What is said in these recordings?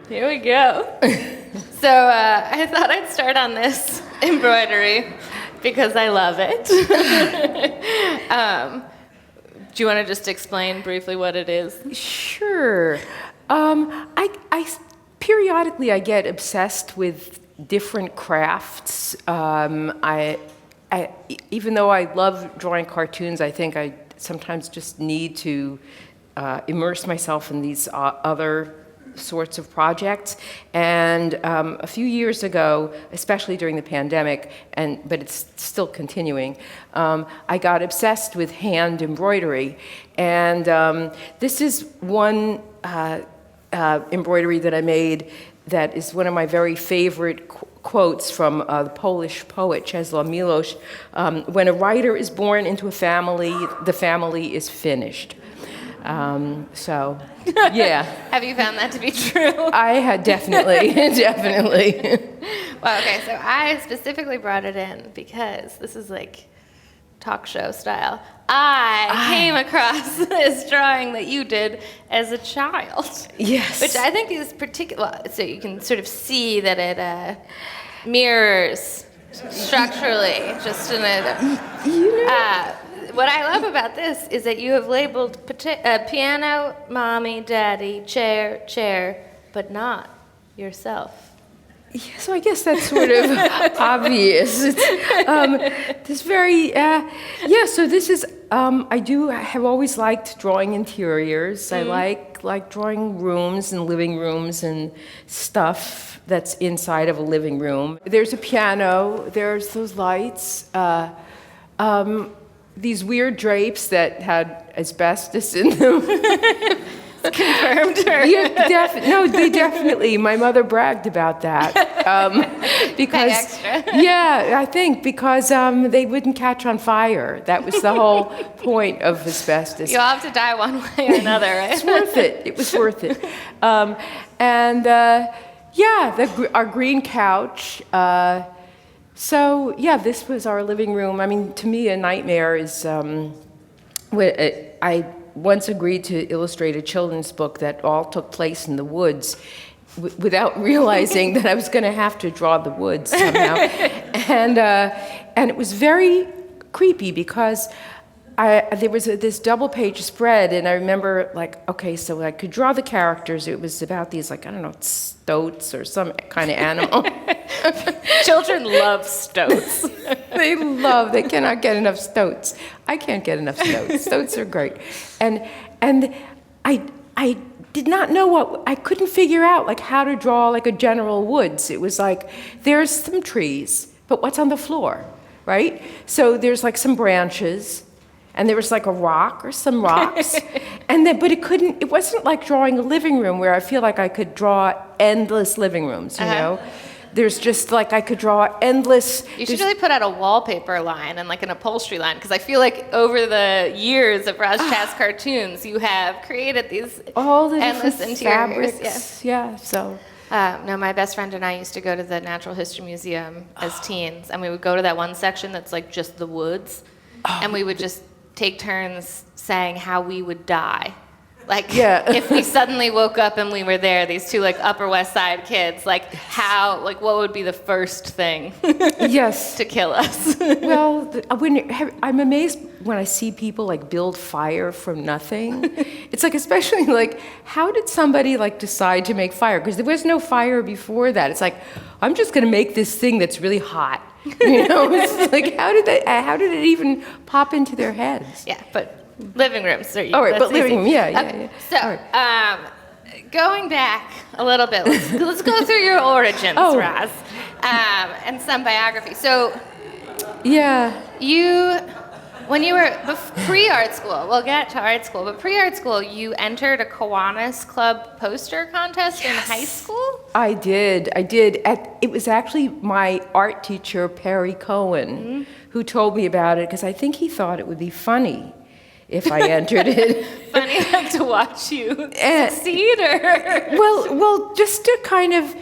Here we go. So I thought I'd start on this embroidery because I love it. Do you want to just explain briefly what it is? Sure. I periodically I get obsessed with different crafts. Even though I love drawing cartoons, I think I sometimes just need to immerse myself in these other sorts of projects. And a few years ago, especially during the pandemic, but it's still continuing, I got obsessed with hand embroidery. And this is one embroidery that I made that is one of my very favorite quotes from the Polish poet Czesław Miłosz. When a writer is born into a family, the family is finished. So, yeah. Have you found that to be true? I had definitely. Well, okay, so I specifically brought it in because this is like talk show style. I came across this drawing that you did as a child. Yes. Which I think is particular. So you can sort of see that it mirrors structurally just in a... what I love about this is that you have labeled piano, mommy, daddy, chair, but not yourself. Yeah, so I guess that's sort of obvious. This very, so this is, I have always liked drawing interiors. I like drawing rooms and living rooms and stuff that's inside of a living room. There's a piano, there's those lights, these weird drapes that had asbestos in them. Confirmed her. Yeah, no, they definitely. My mother bragged about that because, yeah, I think because they wouldn't catch on fire. That was the whole point of asbestos. You'll have to die one way or another, right? It's worth it. It was worth it. Our green couch. So yeah, this was our living room. I mean, to me, a nightmare is I once agreed to illustrate a children's book that all took place in the woods without realizing that I was going to have to draw the woods somehow. And it was very creepy because there was this double-page spread, and I remember, so I could draw the characters. It was about these, stoats or some kind of animal. Children love stoats. They cannot get enough stoats. I can't get enough stoats. Stoats are great. And I did not know I couldn't figure out, how to draw, a general woods. It was there's some trees, but what's on the floor, right? So there's, some branches, and there was a rock or some rocks, but it wasn't like drawing a living room where I feel like I could draw endless living rooms, you know? There's just I could draw endless. You should really put out a wallpaper line and an upholstery line, because I feel like over the years of Roz Chast cartoons, you have created these all the endless interiors. Fabrics. Yeah, so. No, my best friend and I used to go to the Natural History Museum as teens, and we would go to that one section that's just the woods, and we would just take turns saying how we would die. If we suddenly woke up and we were there, these two Upper West Side kids, what would be the first thing yes. to kill us? Well, I'm amazed when I see people build fire from nothing. It's especially how did somebody decide to make fire? Because there was no fire before that. It's I'm just going to make this thing that's really hot. It's how did it even pop into their heads? Yeah, but living rooms. All right, but living room, yeah. So, right. Going back a little bit, let's go through your origins, Roz, and some biography. So, yeah, when you were pre-art school, we'll get to art school, but pre-art school, you entered a Kiwanis Club poster contest in high school? I did. It was actually my art teacher, Perry Cohen, who told me about it, because I think he thought it would be funny if I entered it. Funny enough to watch you succeed, or? Well, just to kind of,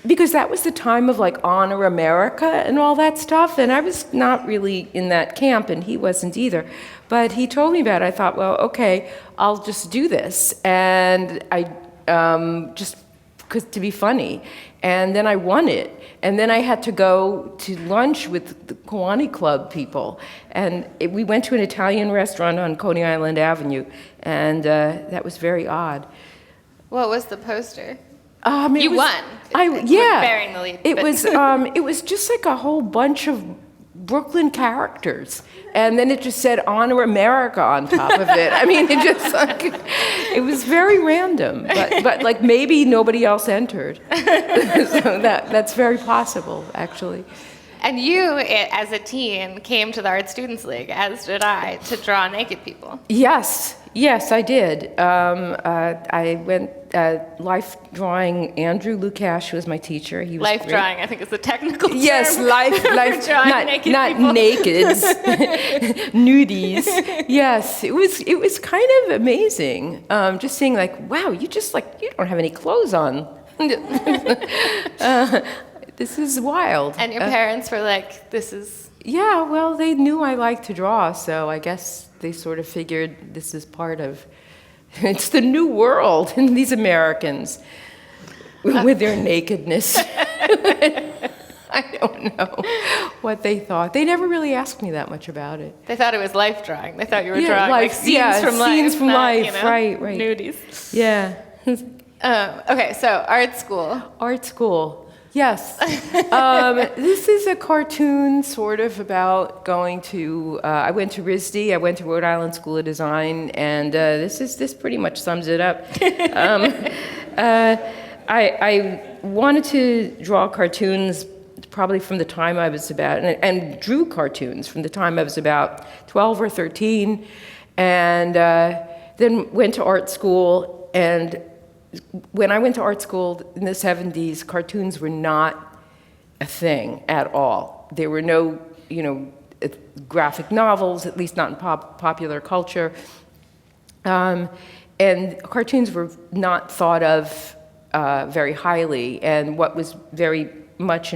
because that was the time of Honor America and all that stuff, and I was not really in that camp, and he wasn't either. But he told me about it. I thought, well, okay, I'll just do this, and I just to be funny. And then I won it. And then I had to go to lunch with the Kiwani Club people. And we went to an Italian restaurant on Coney Island Avenue. And that was very odd. What was the poster? You won. Yeah. Bearing the lead. It was just like a whole bunch of Brooklyn characters, and then it just said "Honor America" on top of it. I mean, it was very random, but like maybe nobody else entered, so that's very possible, actually. And you, as a teen, came to the Art Students League, as did I, to draw naked people. Yes, I did. I went life drawing. Andrew Lukash was my teacher. He was life great. drawing, I think, is the technical term. Yes, life drawing not naked nakeds, nudies. Yes, it was kind of amazing. Just seeing like, wow, you don't have any clothes on. This is wild. And your parents were like, this is... Yeah, well, they knew I liked to draw, so I guess they sort of figured this is part of... It's the new world, and these Americans, with their nakedness. I don't know what they thought. They never really asked me that much about it. They thought it was life drawing. They thought you were drawing like scenes from life. Scenes from life, you know, right. Nudies. Yeah. Okay, so art school. Art school. Yes. This is a cartoon sort of about going to, I went to RISD, I went to Rhode Island School of Design, and this pretty much sums it up. I wanted to draw cartoons probably from the time I was about, and drew cartoons from the time I was about 12 or 13, and then went to art school. And when I went to art school in the 70s, cartoons were not a thing at all. There were no, graphic novels, at least not in popular culture. And cartoons were not thought of very highly. And what was very much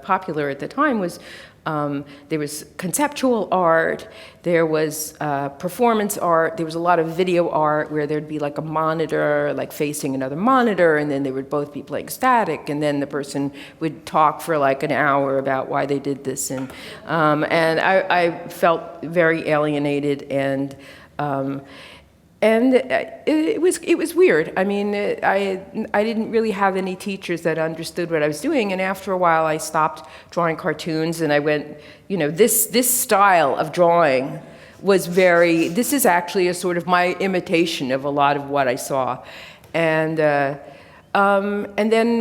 popular at the time was there was conceptual art, there was performance art, there was a lot of video art where there'd be like a monitor like facing another monitor, and then they would both be playing static, and then the person would talk for like an hour about why they did this, and I felt very alienated, and it was weird. I mean, I didn't really have any teachers that understood what I was doing, and after a while I stopped drawing cartoons, and I went, this style of drawing was this is actually a sort of my imitation of a lot of what I saw. And then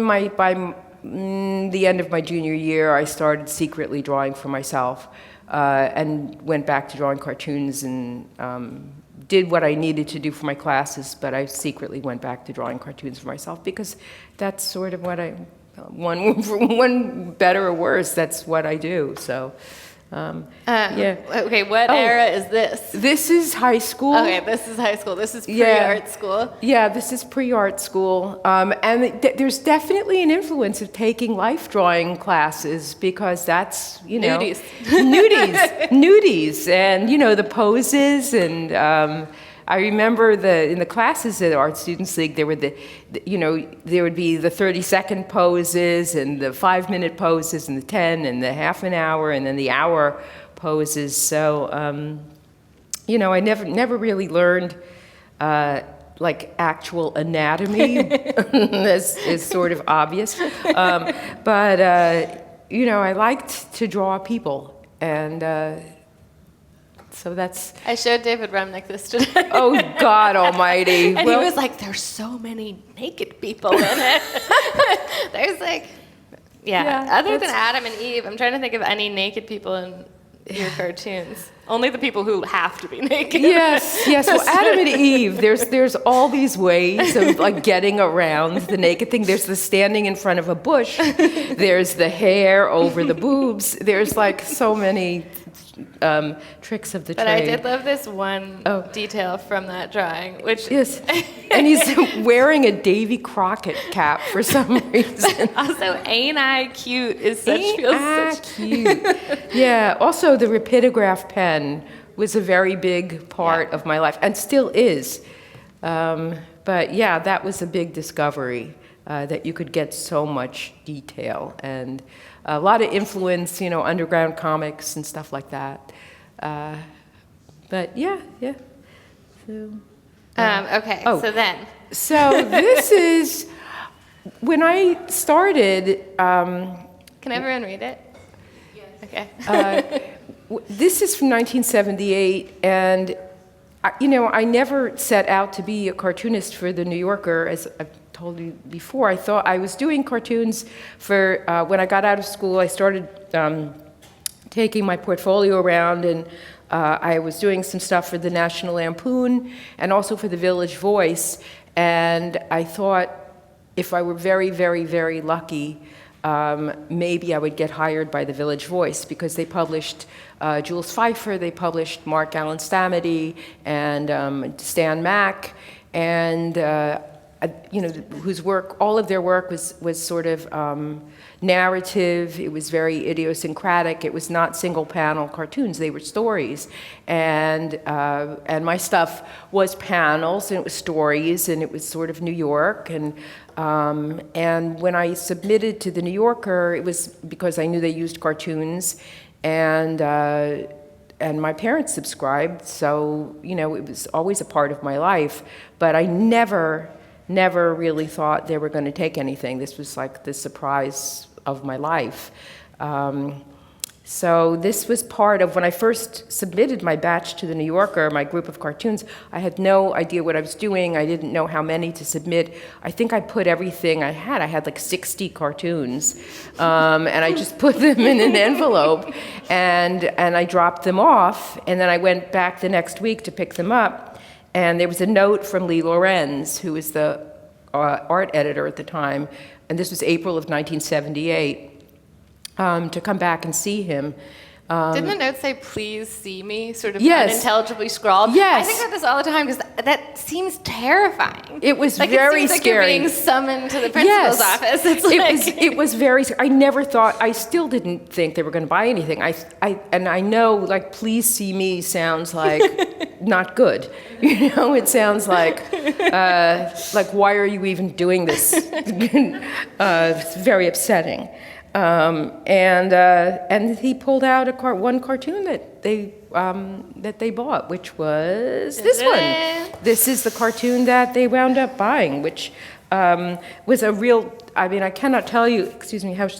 by the end of my junior year, I started secretly drawing for myself, and went back to drawing cartoons, and did what I needed to do for my classes, but I secretly went back to drawing cartoons for myself because that's sort of what one better or worse, that's what I do. So, yeah. Okay, what era is this? This is high school. Okay, this is high school. This is pre-art school. Yeah, this is pre-art school. And there's definitely an influence of taking life drawing classes because that's, Nudies. Nudies, and, the poses. And I remember in the classes at Art Students League, there were there would be the 30-second poses and the 5-minute poses and the 10 and the half an hour and then the hour poses. So, I never really learned like actual anatomy, is sort of obvious. But I liked to draw people, and so that's... I showed David Remnick this today. Oh, God almighty. And he was like, there's so many naked people in it. There's like... Yeah, other than Adam and Eve, I'm trying to think of any naked people in your cartoons. Only the people who have to be naked. Yes. Well, Adam and Eve, there's all these ways of like getting around the naked thing. There's the standing in front of a bush. There's the hair over the boobs. There's like so many tricks of the trade. But I did love this one detail from that drawing, which... Yes, and he's wearing a Davy Crockett cap for some reason. Also, ain't I cute is such... Cute. Yeah, also the rapidograph pen was a very big part of my life, and still is. But yeah, that was a big discovery. that you could get so much detail and a lot of influence, underground comics and stuff like that. But yeah. So, Okay, so then. So this is, when I started... Can everyone read it? Yes. Okay. This is from 1978, and I never set out to be a cartoonist for the New Yorker, as I've told you before. I thought I was doing cartoons for, when I got out of school, I started taking my portfolio around, and I was doing some stuff for the National Lampoon and also for the Village Voice, and I thought if I were very, very, very lucky, maybe I would get hired by the Village Voice, because they published Jules Feiffer, they published Mark Allen Stamety, and Stan Mack, and whose work, all of their work was sort of narrative. It was very idiosyncratic. It was not single panel cartoons. They were stories, and my stuff was panels, and it was stories, and it was sort of New York, and when I submitted to the New Yorker, it was because I knew they used cartoons, and my parents subscribed, so it was always a part of my life. But I never really thought they were going to take anything. This was like the surprise of my life. So this was part of when I first submitted my batch to the New Yorker, my group of cartoons. I had no idea what I was doing. I didn't know how many to submit. I think I put everything I had. I had like 60 cartoons, and I just put them in an envelope, and I dropped them off. And then I went back the next week to pick them up, and there was a note from Lee Lorenz, who was the art editor at the time, and this was April of 1978. To come back and see him. Didn't the note say, "Please see me," sort of yes. unintelligibly scrawled? Yes. I think about this all the time because that seems terrifying. It was like, very it seems like scary. You're being summoned to the principal's office. It's like it was very. I never thought. I still didn't think they were going to buy anything. I know, like, "Please see me" sounds like not good. It sounds like why are you even doing this? It's very upsetting. And he pulled out one cartoon that they bought, which was this one. This is the cartoon that they wound up buying, which was a real. I mean, I cannot tell you,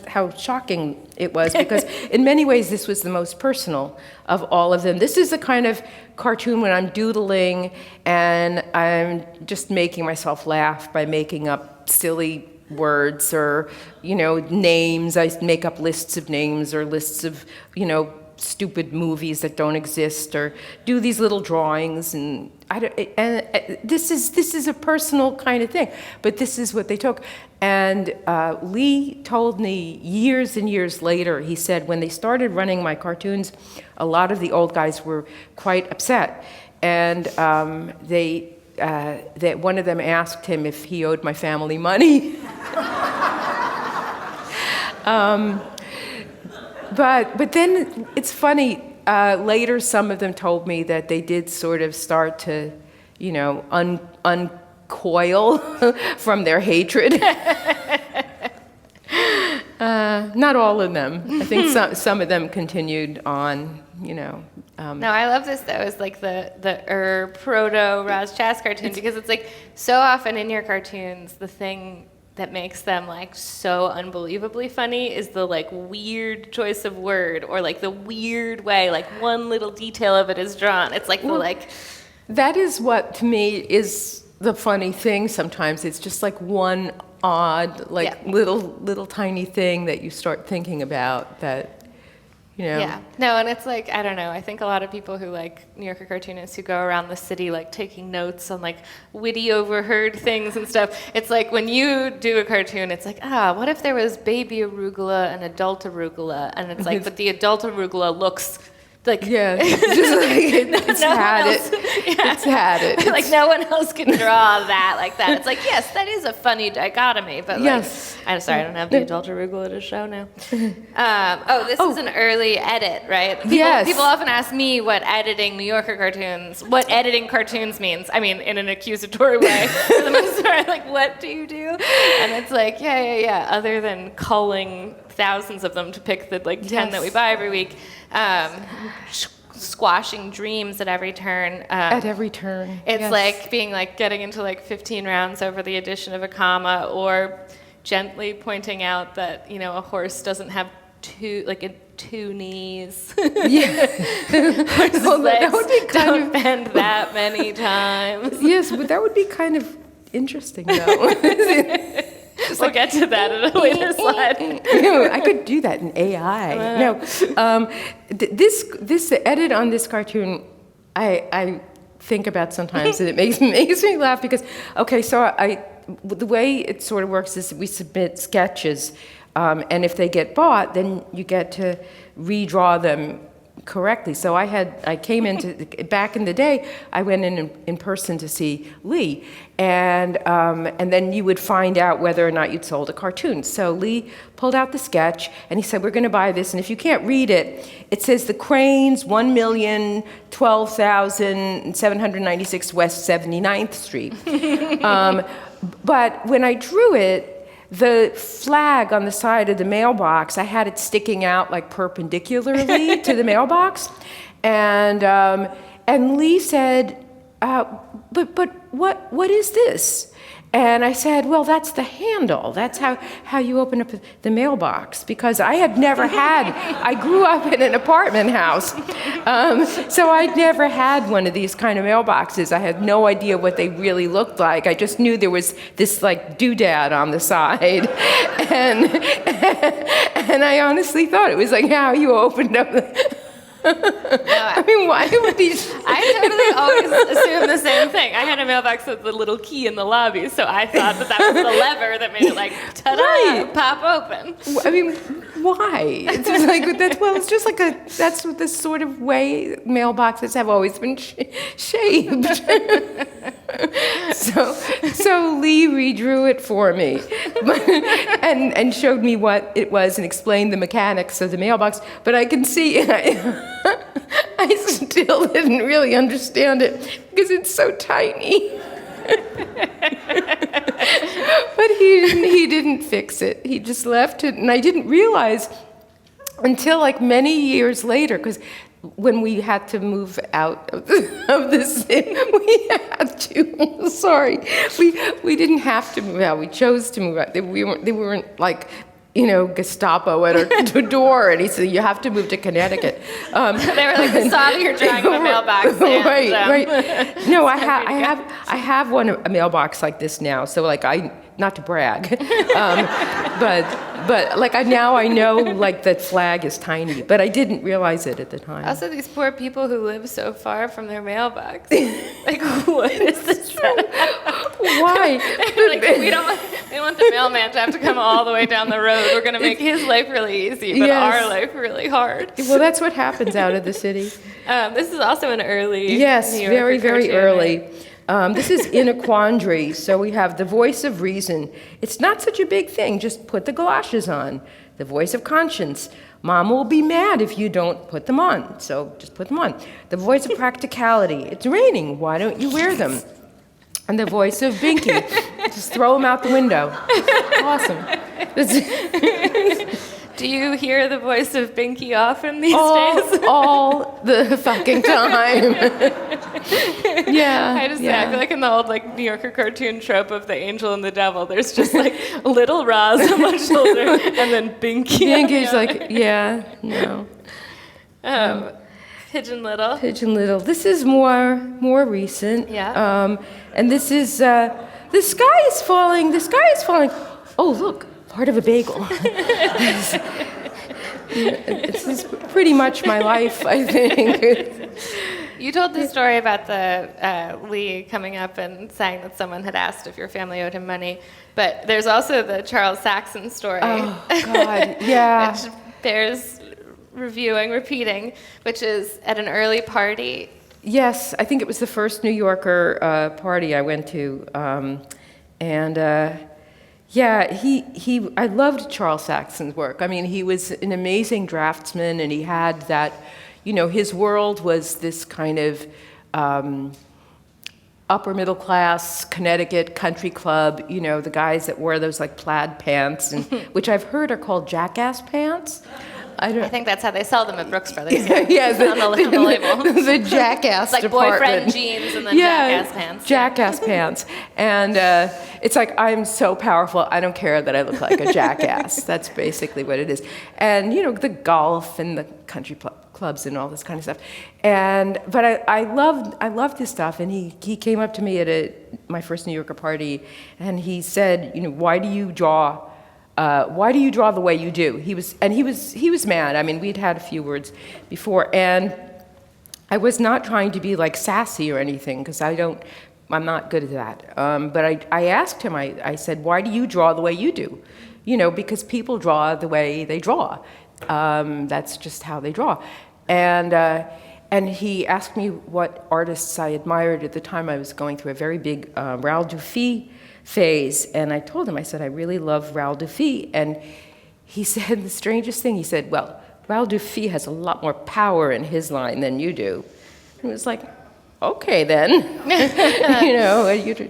how shocking it was, because in many ways this was the most personal of all of them. This is the kind of cartoon when I'm doodling and I'm just making myself laugh by making up silly words or names. I make up lists of names or lists of stupid movies that don't exist, or do these little drawings, and this is a personal kind of thing, but this is what they took. And Lee told me years and years later, he said when they started running my cartoons, a lot of the old guys were quite upset, and that one of them asked him if he owed my family money. But then it's funny, later some of them told me that they did sort of start to, uncoil from their hatred. Not all of them. I think some of them continued on, No, I love this, though. It's like the proto Roz Chast cartoon, because it's like so often in your cartoons, the thing that makes them like so unbelievably funny is the like weird choice of word, or like the weird way, like one little detail of it is drawn. It's like that is what to me is the funny thing sometimes. It's just like one odd, little tiny thing that you start thinking about that, Yeah. No, and it's like, I don't know, I think a lot of people who like New Yorker cartoonists who go around the city like taking notes on like witty overheard things and stuff, it's like when you do a cartoon, it's like, what if there was baby arugula and adult arugula? And it's like, but the adult arugula looks Like, Yeah, just like it's no had one it. else- yeah. It's had it. Like no one else can draw that like that. It's like, yes, that is a funny dichotomy, but Yes. like, I'm sorry, I don't have the adult arugula to show now. This is an early edit, right? People often ask me what editing cartoons means. I mean, in an accusatory way. For the most part, like, what do you do? And it's like, yeah. Other than culling thousands of them to pick the like 10 that we buy every week. Squashing dreams at every turn. At every turn. It's like being like getting into like 15 rounds over the addition of a comma, or gently pointing out that, you know, a horse doesn't have two knees. Yeah. Horses' Well, that legs would be kind don't of bend that many times. yes, but that would be kind of interesting, though. We'll get to that in a later slide. I could do that in AI. No, this edit on this cartoon, I think about sometimes, and it makes me laugh because, okay, so the way it sort of works is we submit sketches, and if they get bought, then you get to redraw them correctly. So I came into back in the day. I went in person to see Lee, and then you would find out whether or not you'd sold a cartoon. So Lee pulled out the sketch, and he said, "We're going to buy this, and if you can't read it, it says the Cranes, 1,012,796 West 79th Street." But when I drew it, the flag on the side of the mailbox, I had it sticking out like perpendicularly to the mailbox, and Lee said, "But what is this?" And I said, "Well, that's the handle. That's how you open up the mailbox." Because I had never I grew up in an apartment house, so I'd never had one of these kind of mailboxes. I had no idea what they really looked like. I just knew there was this like doodad on the side, and I honestly thought it was like how you opened up I mean, why would these? I totally always assumed the same thing. I had a mailbox with the little key in the lobby, so I thought that was the lever that made it like, ta-da, Right. pop open. I mean, why? It's just like it's just like that's what this sort of way mailboxes have always been shaped. So Lee redrew it for me, and showed me what it was and explained the mechanics of the mailbox. But I can see I still didn't really understand it because it's so tiny. But he didn't fix it. He just left it, and I didn't realize until like many years later, because when we had to move out of the city, we didn't have to move out. We chose to move out. They weren't like, you know, Gestapo at our door, and he said, "You have to move to Connecticut." They were like, "We saw that you're drawing a mailbox." And, right. No, I have a mailbox like this now. So like not to brag, but like now I know like that flag is tiny, but I didn't realize it at the time. Also, these poor people who live so far from their mailbox. Like, what is this? Why? Like, we don't want the mailman to have to come all the way down the road. We're going to make his life really easy, but Yes. our life really hard. Well, that's what happens out of the city. This is also an early Yes, New Yorker very, very cartoon, early. right? This is in a quandary. So we have the voice of reason. It's not such a big thing. Just put the galoshes on. The voice of conscience. Mom will be mad if you don't put them on. So just put them on. The voice of practicality. It's raining. Why don't you wear them? And the voice of Binky. Just throw them out the window. Awesome. Do you hear the voice of Binky often these days? All the fucking time. Yeah. I feel like in the old like New Yorker cartoon trope of the angel and the devil, there's just like little Roz on my shoulder and then Binky. Binky's like, yeah, no. Pigeon Little. Pigeon Little. This is more recent. Yeah. And this is the sky is falling. The sky is falling. Oh, look, part of a bagel. This is pretty much my life, I think. You told the story about the Lee coming up and saying that someone had asked if your family owed him money, but there's also the Charles Saxon story. Oh God, yeah. Which bears repeating, which is at an early party. Yes, I think it was the first New Yorker party I went to, I loved Charles Saxon's work. I mean, he was an amazing draftsman, and he had that, his world was this kind of upper middle class Connecticut country club, the guys that wore those like plaid pants, and which I've heard are called jackass pants. I think that's how they sell them at Brooks Brothers. Yeah, on the label. The jackass it's like department. boyfriend jeans and then jackass pants. Jackass pants. And it's like, I'm so powerful, I don't care that I look like a jackass. That's basically what it is. And, the golf and the country clubs and all this kind of stuff. But I loved his stuff. And he came up to me at my first New Yorker party, and he said, why do you draw the way you do? He was mad. I mean, we'd had a few words before, and I was not trying to be like sassy or anything, because I'm not good at that. But I asked him, I said, why do you draw the way you do? Because people draw the way they draw. That's just how they draw. And he asked me what artists I admired at the time. I was going through a very big Raoul Dufy phase, and I told him, I said, I really love Raoul Dufy. And he said the strangest thing. He said, well, Raoul Dufy has a lot more power in his line than you do. And it was like, okay then.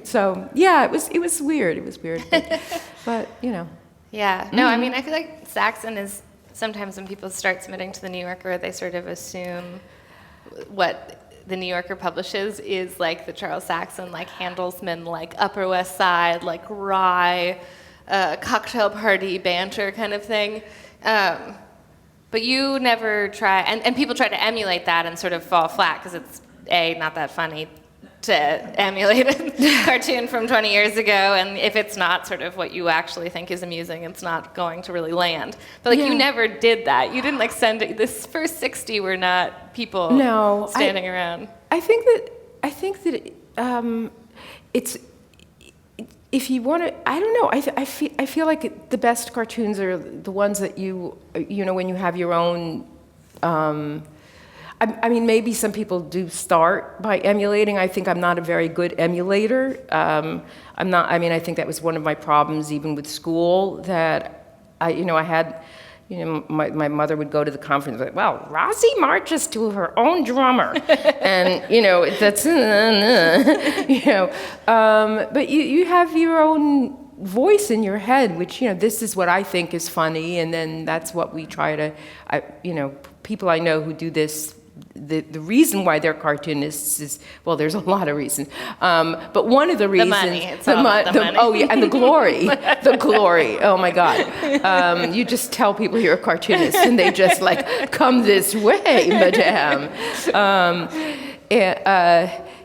So yeah, it was weird. It was weird, but Yeah, no, I mean, I feel like Saxon is, sometimes when people start submitting to the New Yorker, they sort of assume what the New Yorker publishes is like the Charles Saxon, like Handelsman, like Upper West Side, like wry, cocktail party banter kind of thing. But you never try, and people try to emulate that and sort of fall flat because it's not that funny to emulate a cartoon from 20 years ago, and if it's not sort of what you actually think is amusing, it's not going to really land. But you never did that. You didn't send it. This first 60 were not people standing around. I think that it's, if you want to, I don't know. I feel like the best cartoons are the ones that when you have your own. I mean, maybe some people do start by emulating. I think I'm not a very good emulator. I'm not. I mean, I think that was one of my problems, even with school. That I had. My mother would go to the conference like, well, Rosie marches to her own drummer, and that's but you have your own voice in your head, which this is what I think is funny, and then that's what we try to. People I know who do this. The reason why they're cartoonists is, well, there's a lot of reasons, but one of the reasons, the money. It's all about the money. Oh yeah, and the glory, the glory. Oh my God, you just tell people you're a cartoonist, and they just come this way, madame.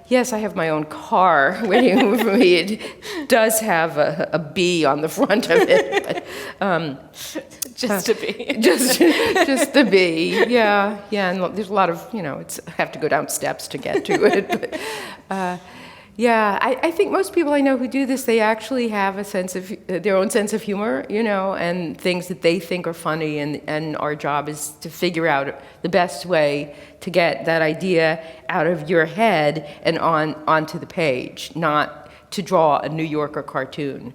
Yes, I have my own car waiting for me. It does have a bee on the front of it. But, just a bee. just the bee. Yeah. And there's a lot of, I have to go down steps to get to it. But, I think most people I know who do this, they actually have their own sense of humor, and things that they think are funny, and our job is to figure out the best way to get that idea out of your head and onto the page, not to draw a New Yorker cartoon,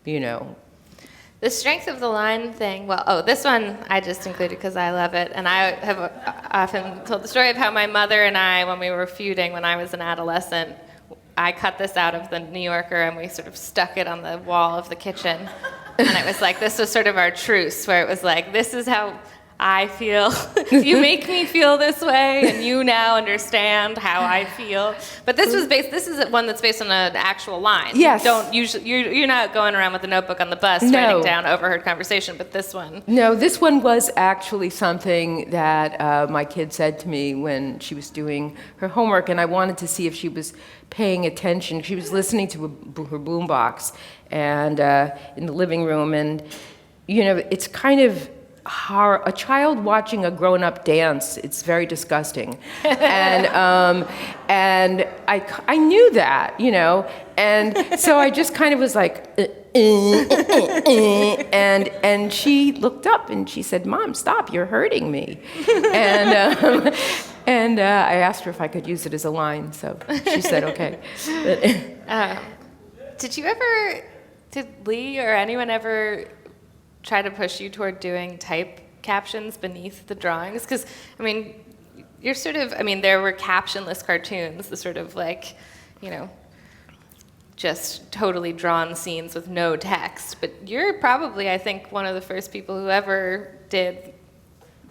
The strength of the line thing, this one I just included because I love it, and I have often told the story of how my mother and I, when we were feuding when I was an adolescent, I cut this out of the New Yorker and we sort of stuck it on the wall of the kitchen. And it was like, this was sort of our truce, where it was like, this is how I feel. You make me feel this way, and you now understand how I feel. But this is one that's based on an actual line. Yes. You're not going around with a notebook on the bus writing down overheard conversation, but this one. No, this one was actually something that my kid said to me when she was doing her homework, and I wanted to see if she was paying attention. She was listening to her boombox and in the living room, and it's kind of a child watching a grown-up dance. It's very disgusting. And I knew that, you know, and so I just kind of was like, and she looked up and she said, "Mom, stop, you're hurting me." And I asked her if I could use it as a line, so she said okay. Did Lee or anyone ever try to push you toward doing type captions beneath the drawings? Because, I mean, you're sort of, I mean, there were captionless cartoons, the sort of like, you know, just totally drawn scenes with no text. But you're probably, I think, one of the first people who ever did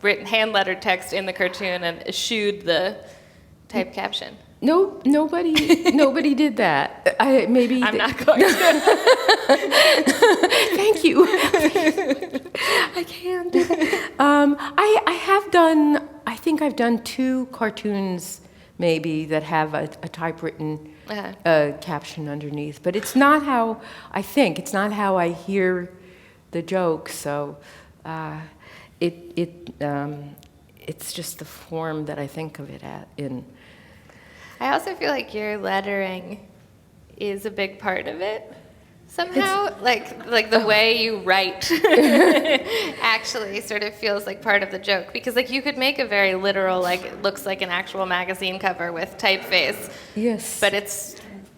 written hand-lettered text in the cartoon and eschewed the type caption. No, nobody did that. I'm not going to. Thank you. I can do that. I have done, I think I've done 2 cartoons maybe that have a typewritten caption underneath, but it's not how I think, it's not how I hear the joke, so it's just the form that I think of it in. I also feel like your lettering is a big part of it somehow. Like the way you write actually sort of feels like part of the joke. Because like you could make a very literal, like it looks like an actual magazine cover with typeface. Yes. But it's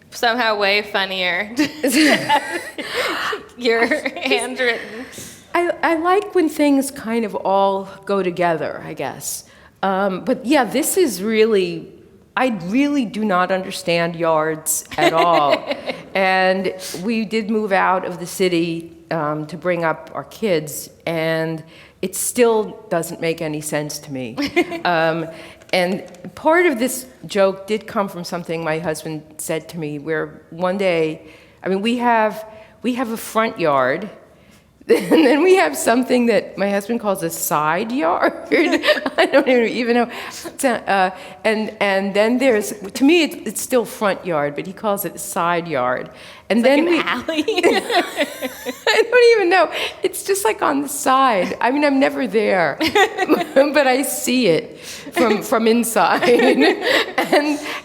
somehow way funnier. Your handwritten. I like when things kind of all go together, I guess. But yeah, this is really, I really do not understand yards at all. And we did move out of the city to bring up our kids, and it still doesn't make any sense to me. And part of this joke did come from something my husband said to me, where one day, I mean, we have a front yard, and then we have something that my husband calls a side yard. I don't even know. And then there's, to me, it's still front yard, but he calls it side yard. And it's then like an alley. I don't even know. It's just like on the side. I mean, I'm never there, but I see it from inside.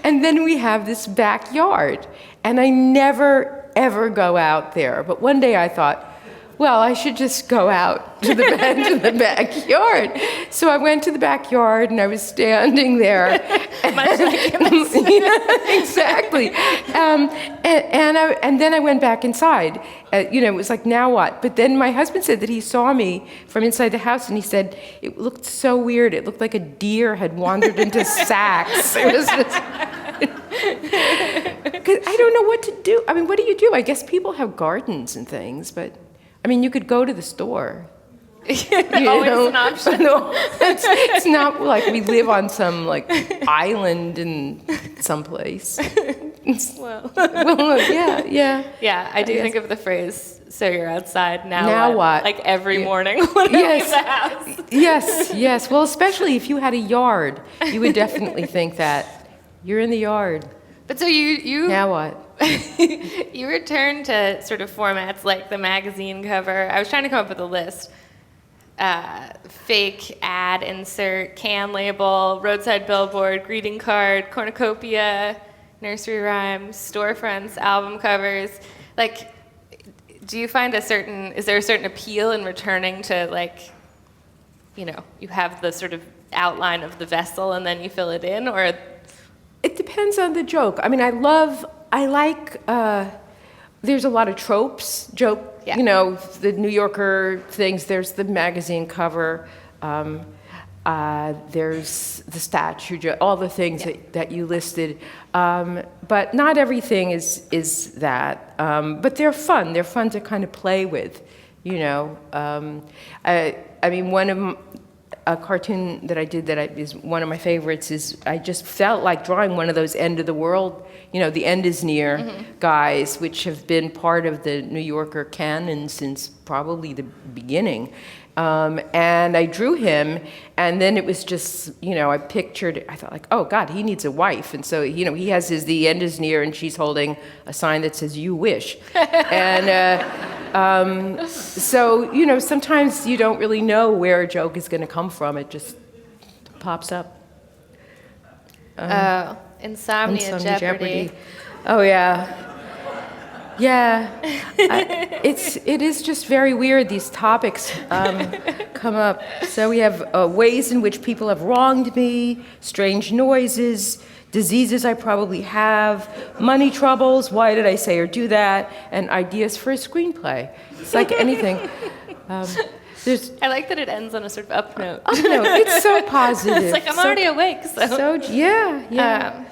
And then we have this backyard, and I never ever go out there. But one day I thought, well, I should just go out to the backyard. So I went to the backyard, and I was standing there. Much like in the scene. Yeah, exactly. And then I went back inside. You know, it was like, now what? But then my husband said that he saw me from inside the house, and he said it looked so weird. It looked like a deer had wandered into sacks. It was just... Because I don't know what to do. I mean, what do you do? I guess people have gardens and things, but... I mean, you could go to the store. Always an option. No, it's not like we live on some like island in some place. Well, yeah. Yeah, I do think of the phrase, so you're outside, now Now what? Like every morning when I leave the house. Yes. Well, especially if you had a yard, you would definitely think that. You're in the yard. But so you Now what? You return to sort of formats like the magazine cover. I was trying to come up with a list. Fake ad insert, can label, roadside billboard, greeting card, cornucopia, nursery rhymes, storefronts, album covers. Like, do you find is there a certain appeal in returning to, like, you know, you have the sort of outline of the vessel and then you fill it in, or? It depends on the joke. I mean, I like, there's a lot of tropes, Yeah. you know, the New Yorker things, there's the magazine cover, there's the statue, all the things that you listed. But not everything is that. But they're fun to kind of play with, you know. I mean, a cartoon that I did that is one of my favorites is I just felt like drawing one of those end of the world, you know, the end is near guys, which have been part of the New Yorker canon since probably the beginning. And I drew him, and then it was just, you know, I thought like, oh God, he needs a wife. And so, you know, he has the end is near, and she's holding a sign that says, you wish. So, sometimes you don't really know where a joke is going to come from. It just pops up. Insomnia Jeopardy. Oh, yeah. Yeah. It is just very weird, these topics come up. So we have ways in which people have wronged me, strange noises, diseases I probably have, money troubles, why did I say or do that, and ideas for a screenplay. It's like anything. I like that it ends on a sort of up note. Oh, no, it's so positive. It's like I'm already awake, so. Yeah.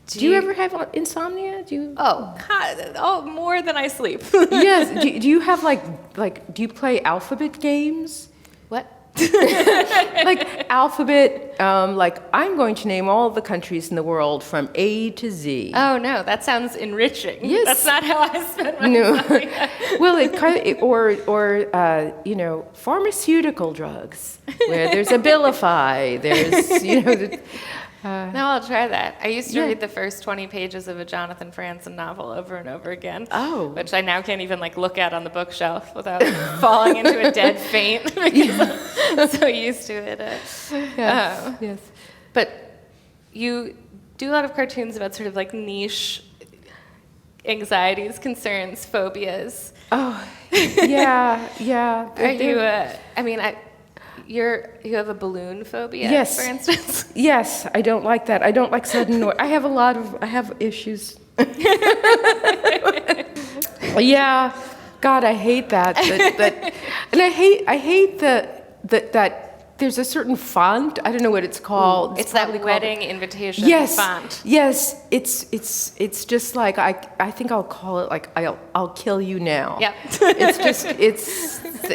Do you ever have insomnia? Oh, God. Oh, more than I sleep. Yes. Do you have do you play alphabet games? What? Like alphabet, I'm going to name all the countries in the world from A to Z. Oh, no, that sounds enriching. Yes. That's not how I spend my time. Well, or pharmaceutical drugs, where there's Abilify, there's, No, I'll try that. I used to read the first 20 pages of a Jonathan Franzen novel over and over again. Oh. Which I now can't even look at on the bookshelf without falling into a dead faint because I'm so used to it. Yes. But you do a lot of cartoons about sort of niche anxieties, concerns, phobias. Oh, yeah. Are you? You have a balloon phobia, yes. for instance? Yes, I don't like that. I don't like sudden noise. I have issues. Yeah, God, I hate that. And I hate that there's a certain font. I don't know what it's called. It's that wedding invitation font. Yes, it's just like I think I'll call it I'll kill you now. Yep.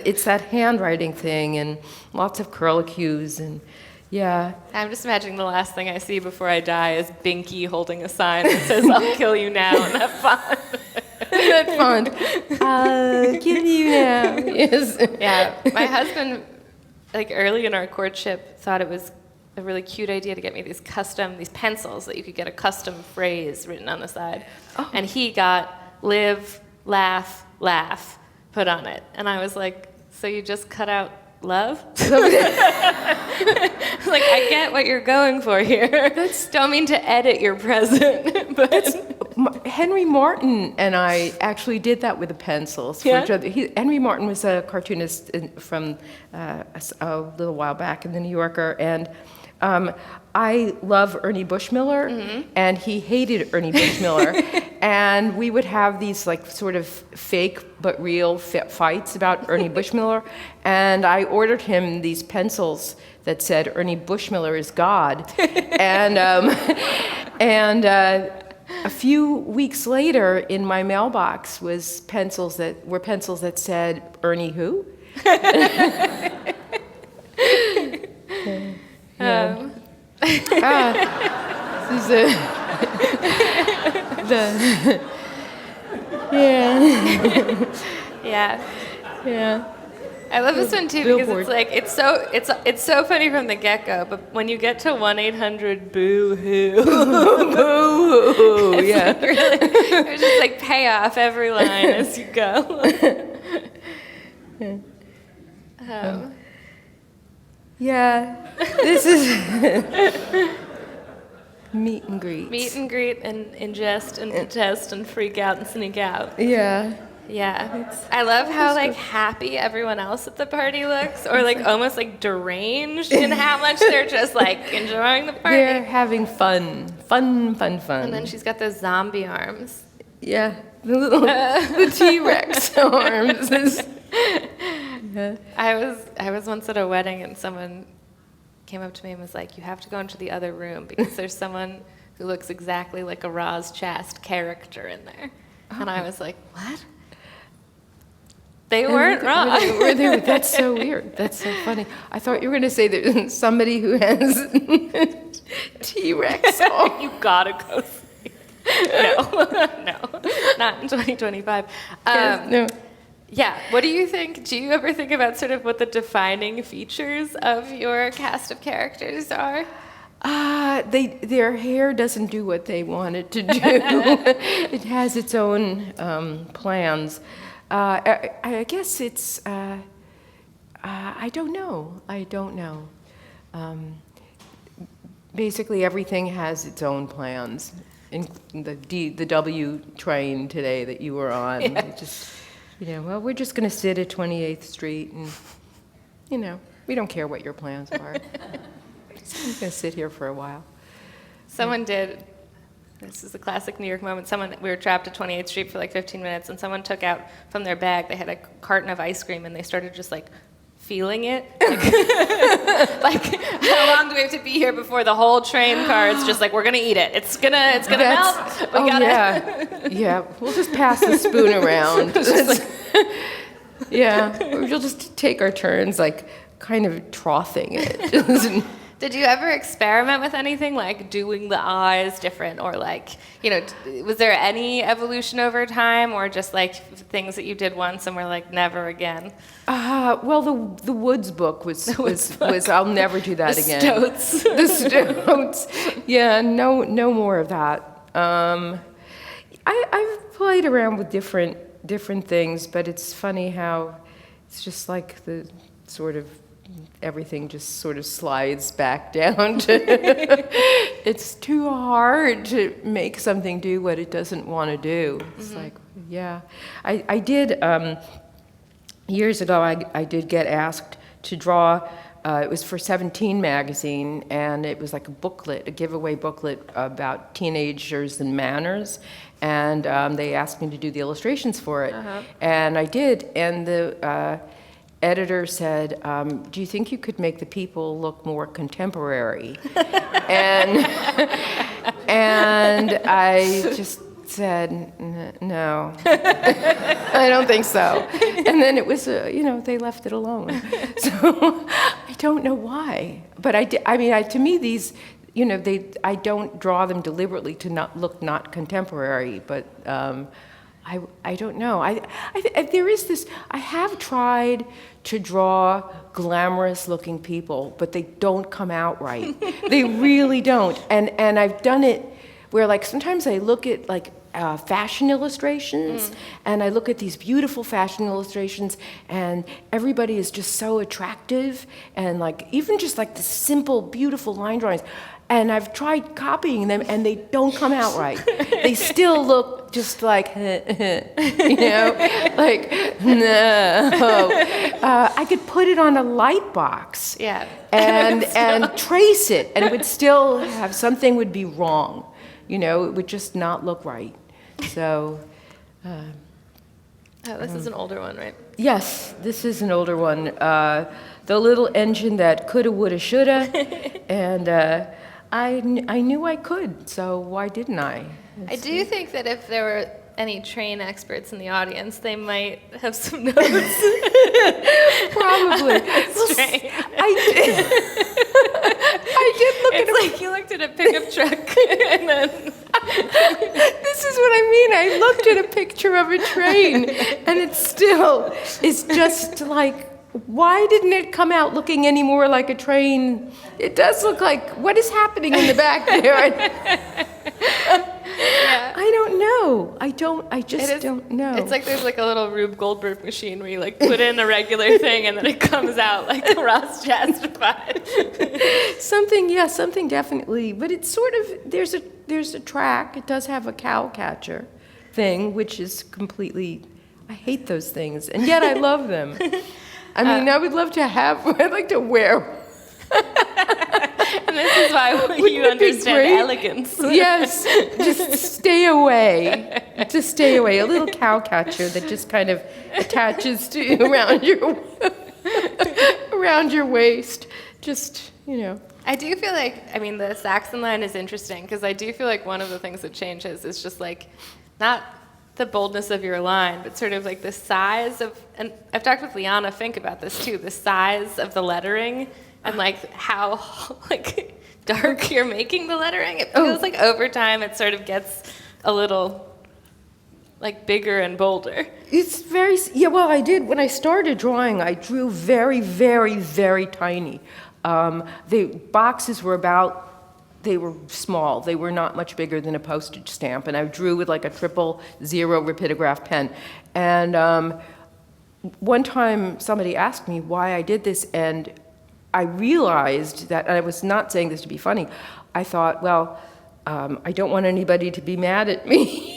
It's that handwriting thing and lots of curlicues and yeah. I'm just imagining the last thing I see before I die is Binky holding a sign that says "I'll kill you now" in that font. That font. I'll kill you now. Yes. Yeah, my husband, early in our courtship, thought it was a really cute idea to get me these pencils that you could get a custom phrase written on the side. Oh. And he got "live, laugh, laugh" put on it. And I was like, so you just cut out love? I get what you're going for here. Don't mean to edit your present, but Henry Martin and I actually did that with the pencils. Yeah? Henry Martin was a cartoonist from a little while back in the New Yorker, and I love Ernie Bushmiller, and he hated Ernie Bushmiller, and we would have these sort of fake but real fights about Ernie Bushmiller, and I ordered him these pencils that said Ernie Bushmiller is God, and a few weeks later in my mailbox was pencils that said Ernie who? This is yeah. I love this one too because it's so funny from the get-go, but when you get to 1-800-BOO-HOO, boo-hoo, yeah, there's just pay off every line as you go. Yeah, this is meet and greet. Meet and greet and ingest and detest and freak out and sneak out. Yeah. Yeah. I love how happy everyone else at the party looks, or almost deranged in how much they're just enjoying the party. They're having fun. Fun. And then she's got those zombie arms. Yeah. The T-Rex arms. Yeah. I was once at a wedding and someone came up to me and was like, "You have to go into the other room because there's someone who looks exactly like a Roz Chast character in there." Oh. And I was like, "What?" They weren't wrong. That's so weird. That's so funny. I thought you were going to say there's somebody who has T-Rex. You gotta go see. No, not in 2025. Yes, no. Yeah, what do you think? Do you ever think about sort of what the defining features of your cast of characters are? Their hair doesn't do what they want it to do. It has its own plans. I guess it's, I don't know. Basically, everything has its own plans. In the W train today that you were on, it just, well, we're just going to sit at 28th Street and, we don't care what your plans are. I'm going to sit here for a while. Someone did, this is a classic New York moment, we were trapped at 28th Street for like 15 minutes, and someone took out from their bag, they had a carton of ice cream, and they started just like feeling it. Like, how long do we have to be here before the whole train car is just like, we're going to eat it. It's gonna melt. Yeah, we'll just pass the spoon around. Yeah, we'll just take our turns, like, kind of troughing it. Did you ever experiment with anything, like doing the eyes different, or like, was there any evolution over time, or just like things that you did once and were like, never again? Well, the Woods book was I'll never do that again. Stoats. The Stoats. Yeah, no more of that. I've played around with different things, but it's funny how it's just like the sort of everything just sort of slides back down to it's too hard to make something do what it doesn't want to do. It's like, yeah. I did, years ago, I did get asked to draw, it was for 17 magazine, and it was like a giveaway booklet about teenagers and manners, and they asked me to do the illustrations for it. And I did, and the editor said, do you think you could make the people look more contemporary? and I just said, no, I don't think so. And then it was, they left it alone. So I don't know why. But to me, these, I don't draw them deliberately to not look not contemporary, but I don't know. There is this, I have tried to draw glamorous-looking people, but they don't come out right. They really don't. And I've done it where, like, sometimes I look at, like, fashion illustrations, and I look at these beautiful fashion illustrations, and everybody is just so attractive, and, like, even just, like, the simple, beautiful line drawings. And I've tried copying them, and they don't come out right. They still look just like, like, no. I could put it on a light box, and trace it, and it would still have, something would be wrong. It would just not look right. So. This is an older one, right? Yes, this is an older one. The little engine that coulda, woulda, shoulda, and I knew I could, so why didn't I? I do think that if there were any train experts in the audience, they might have some notes. Probably. Train. I did look at It's like you looked at a pickup truck and then... This is what I mean. I looked at a picture of a train, and it still is just like, why didn't it come out looking any more like a train? It does look like, what is happening in the back there? Yeah. I don't know. I just don't know. It's like there's like a little Rube Goldberg machine where you like put in a regular thing and then it comes out like a Roz Chast vibe. Something definitely. But it's sort of, there's a track. It does have a cow catcher thing, which is completely, I hate those things. And yet I love them. I mean, I would love to have, I'd like to wear. And this is why you understand elegance. Yes, just stay away. Just stay away. A little cow catcher that just kind of attaches to around your waist. Just, I do feel like, the Saxon line is interesting because I do feel like one of the things that changes is just like, not the boldness of your line, but sort of like the size of, and I've talked with Liana Fink about this too, the size of the lettering and like how like dark you're making the lettering. It feels like over time it sort of gets a little like bigger and bolder. It's very, well, I did, when I started drawing, I drew very, very, very tiny. The boxes were about they were small. They were not much bigger than a postage stamp. And I drew with like a 000 rapidograph pen. And one time somebody asked me why I did this, and I realized that, and I was not saying this to be funny, I thought, well, I don't want anybody to be mad at me.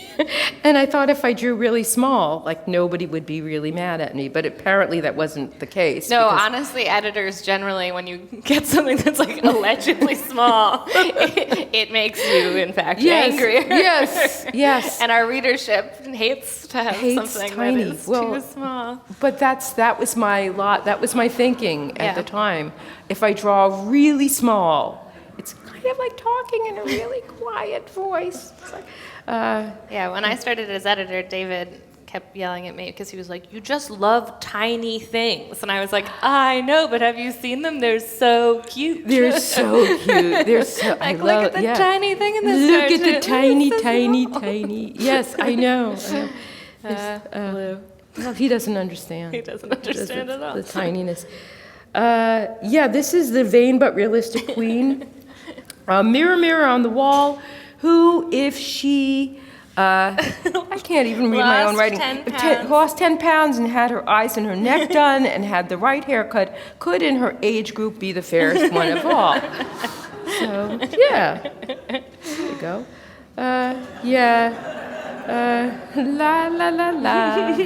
And I thought if I drew really small, like nobody would be really mad at me. But apparently that wasn't the case. No, honestly, editors generally, when you get something that's like allegedly small, it makes you, in fact, angrier. Yes. And our readership hates to have something tiny. that is too small. But that was my lot. That was my thinking at the time. If I draw really small, it's kind of like talking in a really quiet voice. It's like, when I started as editor, David kept yelling at me because he was like, "You just love tiny things," and I was like, "I know, but have you seen them? They're so cute." They're so cute. They're so. Like, look at the tiny thing in this Look cartoon. at the tiny. Yes, I know. Blue. Well, he doesn't understand. He doesn't understand at all. The tininess. This is the vain but realistic queen. Mirror, mirror on the wall, who, if she, I can't even read my own writing, lost 10 pounds and had her eyes and her neck done and had the right haircut, could in her age group be the fairest one of all. So, there you go. La la la la.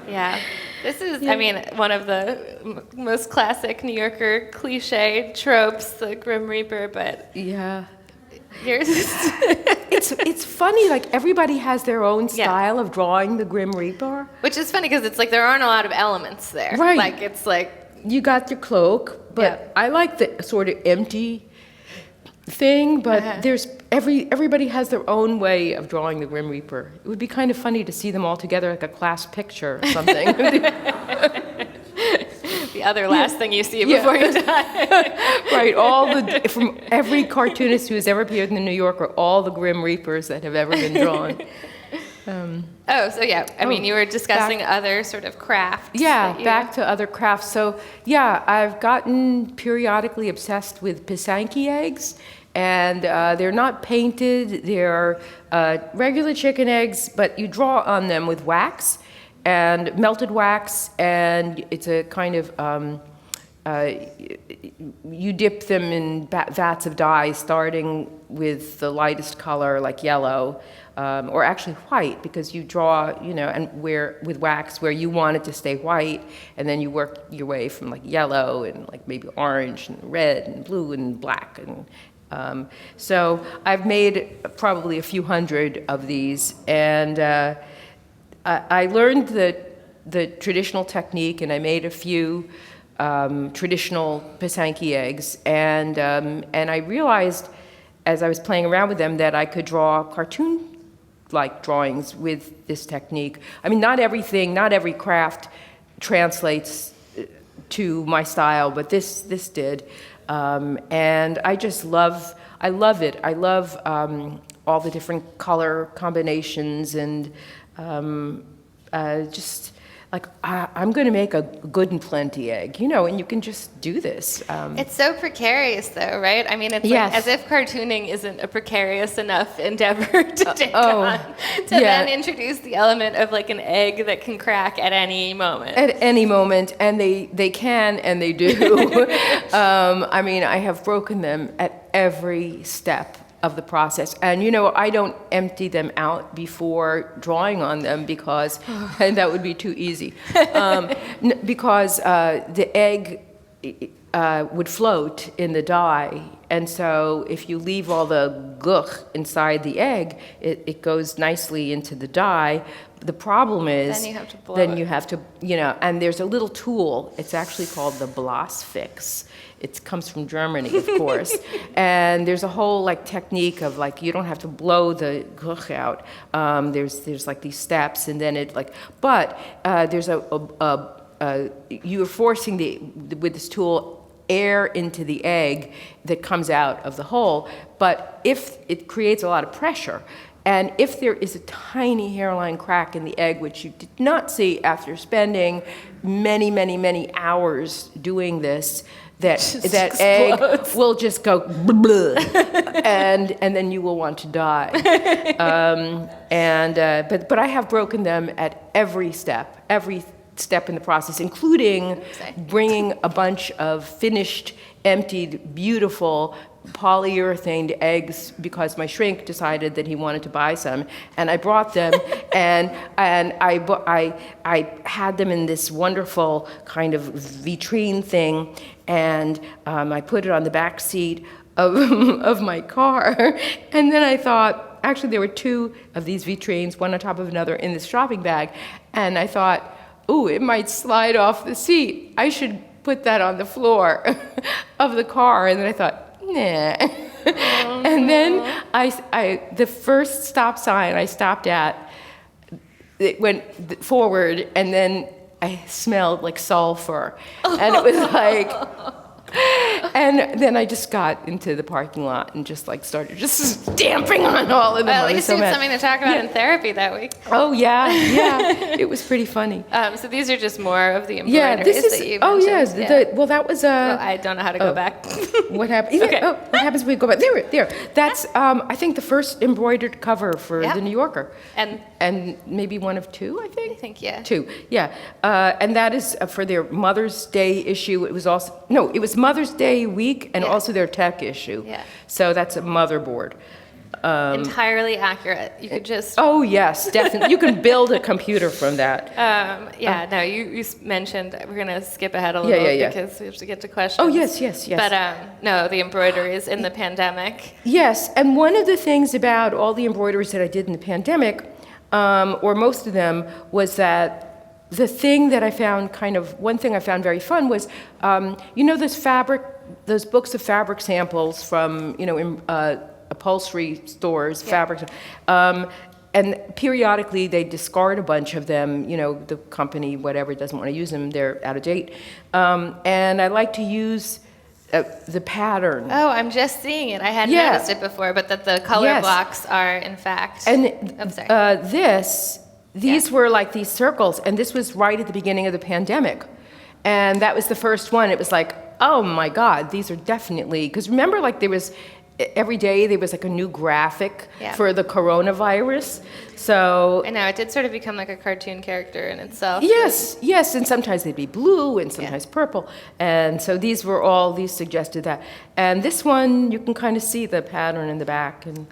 Yeah. This is, I mean, one of the most classic New Yorker cliche tropes, the Grim Reaper, but yours is... It's funny, like everybody has their own style of drawing the Grim Reaper. Which is funny because it's like there aren't a lot of elements there. Right. Like it's like... You got your cloak, but I like the sort of empty thing, but there's everybody has their own way of drawing the Grim Reaper. It would be kind of funny to see them all together like a class picture or something. The other last thing you see before you die. Right, from every cartoonist who has ever appeared in the New Yorker, all the Grim Reapers that have ever been drawn. I mean, you were discussing other sort of crafts. Yeah, back to other crafts. So, I've gotten periodically obsessed with pisanki eggs, and they're not painted. They're regular chicken eggs, but you draw on them with wax and melted wax, and it's a kind of you dip them in vats of dye, starting with the lightest color, like yellow, or actually white, because you draw, and with wax where you want it to stay white, and then you work your way from like yellow and like maybe orange and red and blue and black. And so I've made probably a few hundred of these, and I learned the traditional technique, and I made a few traditional pisanki eggs, and I realized as I was playing around with them that I could draw cartoon-like drawings with this technique. I mean, not every craft translates to my style, but this did, and I love it. I love all the different color combinations, and just like, I'm going to make a good and plenty egg, and you can just do this. It's so precarious, though, right? I mean, it's like as if cartooning isn't a precarious enough endeavor to take on, to then introduce the element of like an egg that can crack at any moment. At any moment, and they can, and they do. I mean, I have broken them at every step of the process, and I don't empty them out before drawing on them because and that would be too easy, because the egg would float in the dye, and so if you leave all the guch inside the egg, it goes nicely into the dye. The problem is then you have to blow you have to, and there's a little tool. It's actually called the Blasfix. It comes from Germany, of course. And there's a whole like technique of like, you don't have to blow the guch out. There's like these steps, and then it like, but there's you're forcing with this tool air into the egg that comes out of the hole. But if it creates a lot of pressure, And if there is a tiny hairline crack in the egg, which you did not see after spending many, many, many hours doing this, that egg will just go and then you will want to die. But I have broken them at every step in the process, including bringing a bunch of finished, emptied, beautiful polyurethane eggs because my shrink decided that he wanted to buy some, and I brought them, and I had them in this wonderful kind of vitrine thing, and I put it on the back seat of my car, and then I thought, actually there were two of these vitrines, one on top of another, in this shopping bag, and I thought, ooh, it might slide off the seat. I should put that on the floor of the car, and then I thought, nah. And then the first stop sign I stopped at, it went forward, and then I smelled like sulfur. And it was like, and then I just got into the parking lot and just like started just stamping on all of them. Well, at least you had something to talk about in therapy that week. Oh, yeah. It was pretty funny. So these are just more of the embroideries that you mentioned. Yes. Well, that was... well, I don't know how to go back. What happened? Okay. What happens when we go back? There. That's, I think, the first embroidered cover for the New Yorker. And maybe one of two, I think? Yeah. Two, yeah. And that is for their Mother's Day issue. It was Mother's Day week and also their tech issue. Yeah. So that's a motherboard. Entirely accurate. You could just... Oh, yes, definitely. You can build a computer from that. No, you mentioned, we're going to skip ahead a little because we have to get to questions. Oh, yes. But no, the embroideries in the pandemic. Yes, and one of the things about all the embroideries that I did in the pandemic, or most of them, was that the thing that I found one thing I found very fun was, those books of fabric samples from, upholstery stores, fabric, and periodically they discard a bunch of them, the company, whatever, doesn't want to use them, they're out of date. And I like to use the pattern. Oh, I'm just seeing it. I hadn't noticed it before, but that the color blocks are, in fact... And these were like these circles, and this was right at the beginning of the pandemic. And that was the first one. It was like, oh my God, these are definitely... Because remember, like every day there was like a new graphic for the coronavirus. So I know, it did sort of become like a cartoon character in itself. Yes, and sometimes they'd be blue and sometimes purple. And so these suggested that. And this one, you can kind of see the pattern in the back. And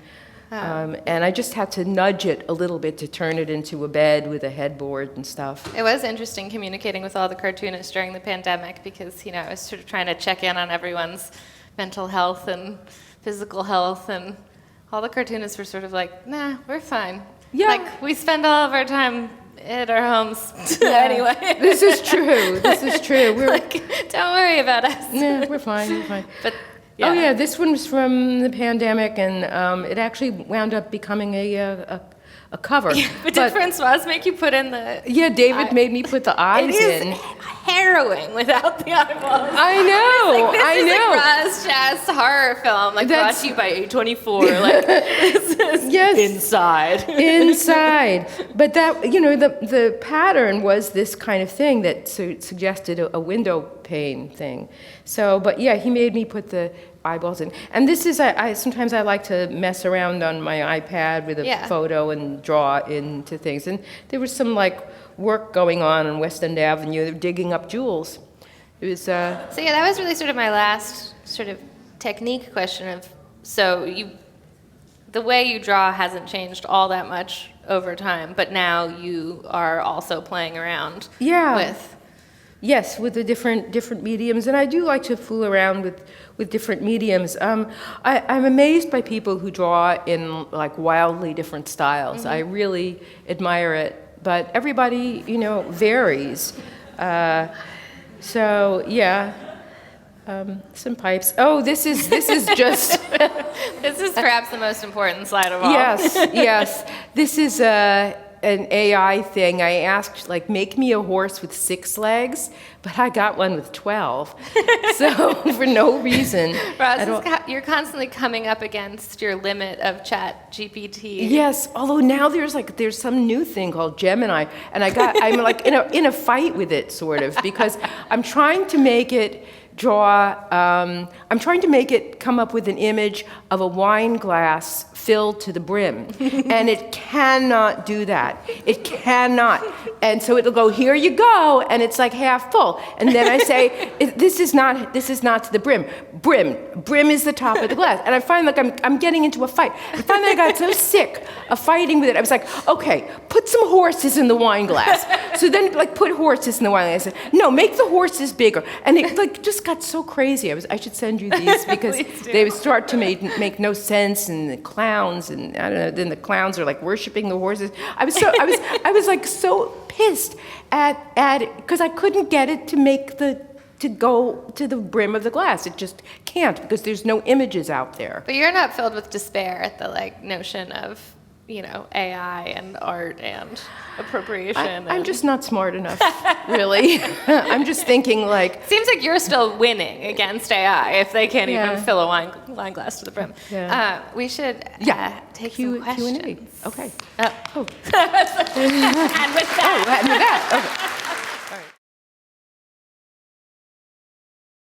I just had to nudge it a little bit to turn it into a bed with a headboard and stuff. It was interesting communicating with all the cartoonists during the pandemic because, I was sort of trying to check in on everyone's mental health and physical health, and all the cartoonists were sort of like, nah, we're fine. Yeah. Like, we spend all of our time at our homes anyway. This is true. We're like, don't worry about us. Yeah, we're fine. But Oh yeah, this one was from the pandemic, and it actually wound up becoming a cover. Yeah, but did Francoise make you put in the... Yeah, David made me put the eyes in. It is harrowing without the eyeballs. I know, this is like Roz Chast horror film, like brought to you by A24. Like, this is inside. But that, the pattern was this kind of thing that suggested a window pane thing. So, but yeah, he made me put the eyeballs in. And this is, sometimes I like to mess around on my iPad with a photo and draw into things. And there was some work going on West End Avenue, digging up jewels. It was... So yeah, that was really sort of my last sort of technique question of, the way you draw hasn't changed all that much over time, but now you are also playing around with... Yes, with the different mediums, and I do like to fool around with different mediums. I'm amazed by people who draw in wildly different styles. I really admire it, but everybody varies. So yeah, some pipes. Oh, this is just. This is perhaps the most important slide of all. Yes. This is an AI thing. I asked, like, make me a horse with 6 legs, but I got one with 12. So for no reason. Roz, you're constantly coming up against your limit of Chat GPT. Yes, although now there's some new thing called Gemini, and I'm like in a fight with it, sort of, because I'm trying to make it I'm trying to make it come up with an image of a wine glass filled to the brim, and it cannot do that. It cannot. And so it'll go, here you go, and it's like half full. And then I say, this is not to the brim. Brim is the top of the glass. And I find like I'm getting into a fight. And finally I got so sick of fighting with it. I was like, okay, put some horses in the wine glass. So then like put horses in the wine glass. I said, no, make the horses bigger. And it like just got so crazy. I should send you these because they would start to make no sense, and the clowns, and I don't know, then the clowns are like worshiping the horses. I was like so pissed at it because I couldn't get it to go to the brim of the glass. It just can't because there's no images out there. But you're not filled with despair at the like notion of, you know, AI and art and appropriation. I'm just not smart enough, really. I'm just thinking like... Seems like you're still winning against AI if they can't even fill a wine glass to the brim. Yeah. We should take some questions. Q&A. Okay. And with that. And with that. Okay.